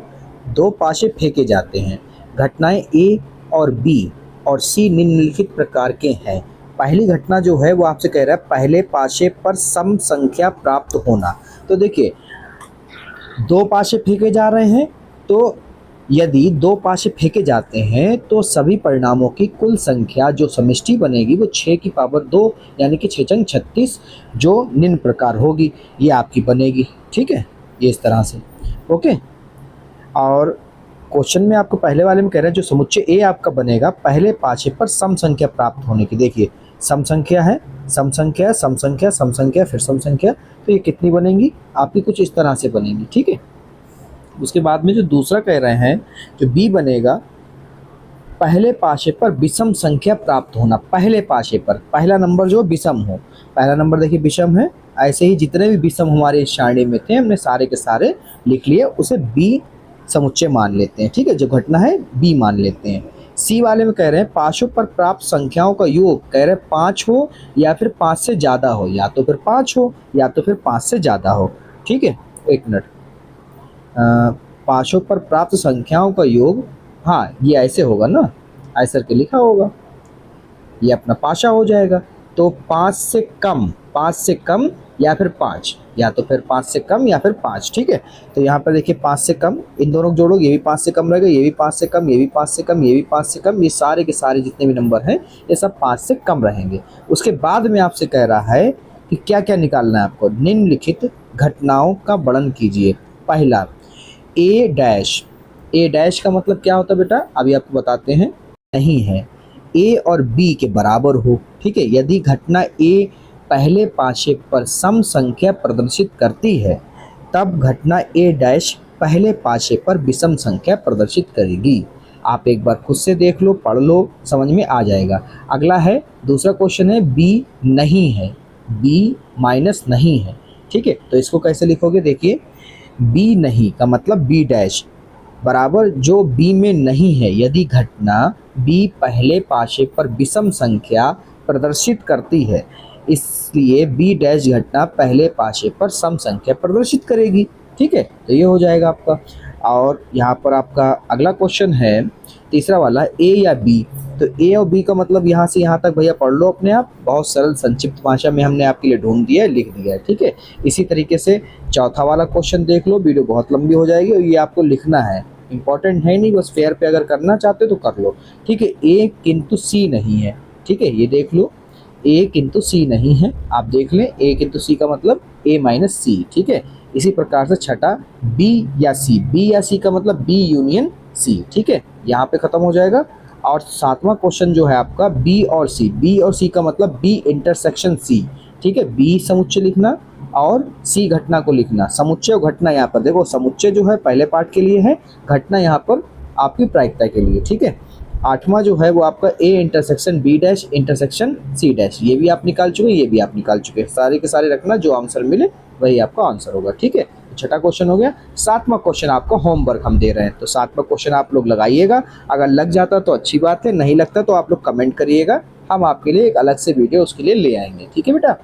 2 पाशे फेंके जाते हैं, घटनाएं ए और बी और सी निम्नलिखित प्रकार के हैं। पहली घटना जो है वो आपसे कह रहा है पहले पाशे पर सम संख्या प्राप्त होना। तो देखिए 2 पाशे फेंके जा रहे हैं, तो यदि 2 पाशे फेंके जाते हैं तो सभी परिणामों की कुल संख्या जो समष्टि बनेगी वो 6 की पावर 2 यानी कि 6 चंग 36 जो निम्न प्रकार होगी, ये आपकी बनेगी, ठीक है। ये इस तरह से, ओके। और क्वेश्चन में आपको पहले वाले में कह रहा है जो समुच्चय ए आपका बनेगा पहले पाशे पर सम संख्या प्राप्त होने की। देखिए सम संख्या है, सम संख्या, सम संख्या, सम संख्या, फिर सम संख्या, तो ये कितनी बनेंगी आपकी, कुछ इस तरह से बनेंगी, ठीक है। उसके बाद में जो दूसरा कह रहे हैं जो बी बनेगा पहले पाशे पर विषम संख्या प्राप्त होना। पहले पाशे पर पहला नंबर जो विषम हो, पहला नंबर देखिए विषम है, ऐसे ही जितने भी विषम हमारे इस सारणी में थे हमने सारे के सारे लिख लिए, उसे बी समुच्चय मान लेते हैं, ठीक है। जो घटना है बी मान लेते हैं। सी वाले में कह रहे हैं पाशों पर प्राप्त संख्याओं का योग, कह रहे हैं 5 हो या फिर 5 से ज़्यादा हो, या तो फिर 5 हो या तो फिर 5 से ज़्यादा हो, ठीक है। एक मिनट, पाशों पर प्राप्त संख्याओं का योग, हाँ ये ऐसे होगा ना, ऐसे करके लिखा होगा, ये अपना पाशा हो जाएगा। तो 5 से कम या फिर 5, या तो फिर 5 से कम या फिर 5, ठीक है। तो यहाँ पर देखिए 5 से कम, इन दोनों को जोड़ोगे ये भी 5 से कम रहेगा, ये भी 5 से कम, ये भी 5 से कम, ये भी 5 से कम, ये सारे के सारे जितने भी नंबर हैं ये सब 5 से कम रहेंगे। उसके बाद में आपसे कह रहा है कि क्या क्या निकालना है आपको, निम्नलिखित घटनाओं का वर्णन कीजिए। पहला ए डैश का मतलब क्या होता है बेटा, अभी आपको बताते हैं, नहीं है ए और बी के बराबर हो, ठीक है। यदि घटना ए पहले पाशे पर सम संख्या प्रदर्शित करती है तब घटना ए डैश पहले पाशे पर विषम संख्या प्रदर्शित करेगी। आप एक बार खुद से देख लो, पढ़ लो, समझ में आ जाएगा। अगला है, दूसरा क्वेश्चन है बी नहीं है, बी माइनस नहीं है, ठीक है। तो इसको कैसे लिखोगे, देखिए बी नहीं का मतलब बी डैश बराबर जो बी में नहीं है, यदि घटना बी पहले पाशे पर विषम संख्या प्रदर्शित करती है इसलिए बी डैश घटना पहले पाशे पर सम संख्या प्रदर्शित करेगी, ठीक है। तो ये हो जाएगा आपका। और यहाँ पर आपका अगला क्वेश्चन है तीसरा वाला, ए या बी। तो ए और बी का मतलब यहाँ से यहाँ तक भैया पढ़ लो अपने आप, बहुत सरल संक्षिप्त भाषा में हमने आपके लिए ढूंढ दिया है, लिख दिया है, ठीक है। इसी तरीके से चौथा वाला क्वेश्चन देख लो, वीडियो बहुत लंबी हो जाएगी और ये आपको लिखना है, इंपॉर्टेंट है नहीं, बस फेयर पे अगर करना चाहते हो तो कर लो, ठीक है। ए किंतु सी नहीं है, ठीक है, ये देख लो, ए किंतु सी नहीं है, आप देख लें, ए किंतु सी का मतलब ए माइनस सी, ठीक है। इसी प्रकार से छठा बी या सी का मतलब बी यूनियन सी, ठीक है, यहाँ पे खत्म हो जाएगा। और सातवां क्वेश्चन जो है आपका बी और सी, बी और सी का मतलब बी इंटरसेक्शन सी, ठीक है। बी समुच्चय लिखना और सी घटना को लिखना। समुच्चय और घटना यहाँ पर देखो, समुच्चय जो है पहले पार्ट के लिए है, घटना यहाँ पर आपकी प्रायिकता के लिए, ठीक है। आठवां जो है वो आपका A intersection B dash intersection C dash, ये भी आप निकाल चुके, ये भी आप निकाल चुके। सारे के सारे रखना, जो आंसर मिले वही आपका आंसर होगा, ठीक है। छठा क्वेश्चन हो गया। सातवां क्वेश्चन आपका होमवर्क हम दे रहे हैं, तो सातवां क्वेश्चन आप लोग लगाइएगा। अगर लग जाता तो अच्छी बात है, नहीं लगता तो आप लोग कमेंट करिएगा, हम आपके लिए एक अलग से वीडियो उसके लिए ले आएंगे, ठीक है बेटा।